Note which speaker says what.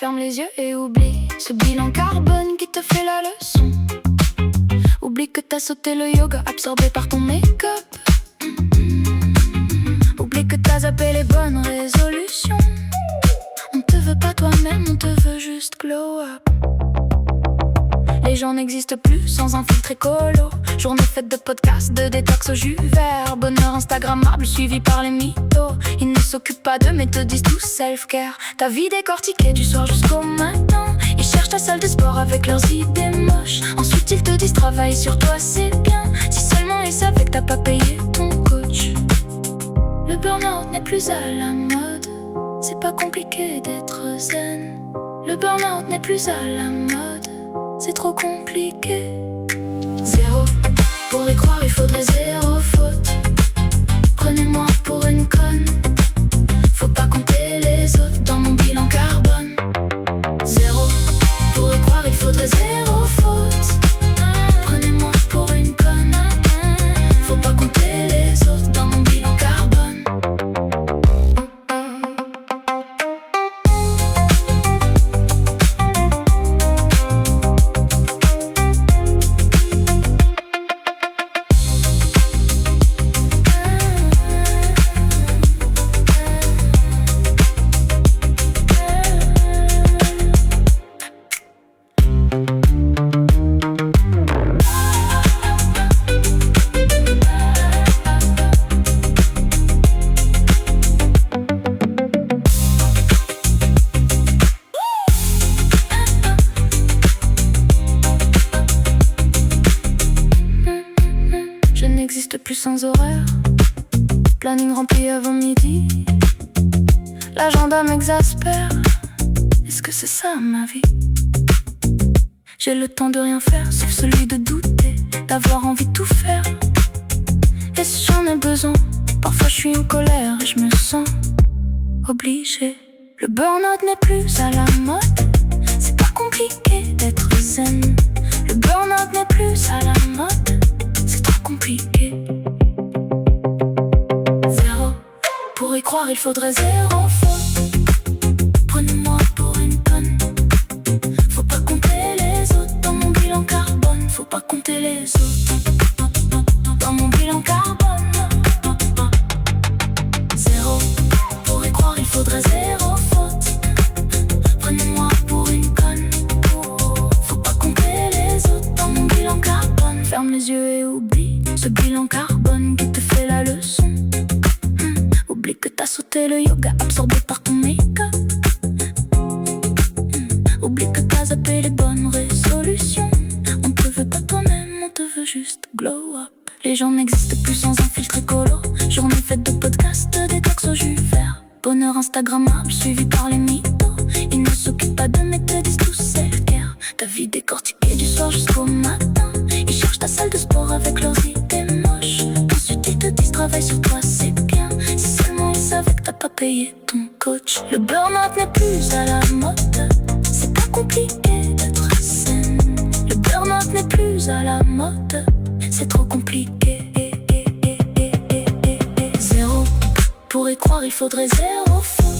Speaker 1: Ferme les yeux et oublie ce bilan carbone qui te fait la leçon. Oublie que t'as sauté le yoga absorbé par ton make-up. Oublie que t'as zappé les bonnes résolutions. On te veut pas toi-même, on te veut juste glow up. Les gens n'existent plus sans un filtre écolo. Journée faite de podcasts, de détox au jus vert. Bonheur instagrammable suivi par les mythos. Ils ne s'occupent pas d'eux mais te disent tout self-care. Ta vie décortiquée du soir jusqu'au matin. Ils cherchent ta salle de sport avec leurs idées moches. Ensuite ils te disent travaille sur toi c'est bien. Si seulement ils savaient que t'as pas payé ton coach. Le burn-out n'est plus à la mode. C'est pas compliqué d'être zen. Le burn-out n'est plus à la mode. C'est trop compliqué. Zéro, pour y croire il faudrait zéro faute. Prenez-moi pour une conne. Faut pas compter les autres dans mon bilan carbone. Zéro, pour y croire il faudrait zéro faute. Prenez-moi pour une conne. Faut pas compter les autres dans mon bilan carbone. Je n'existe plus sans horaire. Planning rempli avant midi. L'agenda m'exaspère. Est-ce que c'est ça ma vie? J'ai le temps de rien faire sauf celui de douter, d'avoir envie de tout faire. Est-ce que j'en ai besoin? Parfois je suis en colère et je me sens obligée. Le burn-out n'est plus à la mode. C'est pas compliqué d'être zen. Le burn-out n'est plus à la mode. C'est trop compliqué. Zéro, pour y croire il faudrait zéro faute. Prenez-moi pour une conne. Faut pas compter les autres dans mon bilan carbone. Faut pas compter les autres dans mon bilan carbone. Zéro, pour y croire il faudrait zéro faute. Prenez-moi pour une conne. Faut pas compter les autres dans mon bilan carbone. Ferme les yeux et oublie ce bilan carbone qui te fait la leçon. Oublie que t'as sauté le yoga absorbé par ton make-up. Oublie que t'as zappé les bonnes résolutions. On te veut pas toi-même, on te veut juste glow up. Les gens n'existent plus sans un filtre écolo. Journée faite de podcasts, de détox au jus vert. Bonheur instagrammable suivi par les mythos. Ils ne s'occupent pas d'eux mais te disent tout self-care. Ta vie décortiquée du soir jusqu'au matin. Ils cherchent ta salle de sport avec leurs idées moches. Ensuite ils te disent travaille sur toi c'est bien. Si seulement ils savaient que t'as pas payé ton coach. Le burn-out n'est plus à la mode. C'est pas compliqué d'être zen. Le burn-out n'est plus à la mode. C'est trop compliqué. Zéro, pour y croire il faudrait zéro faute.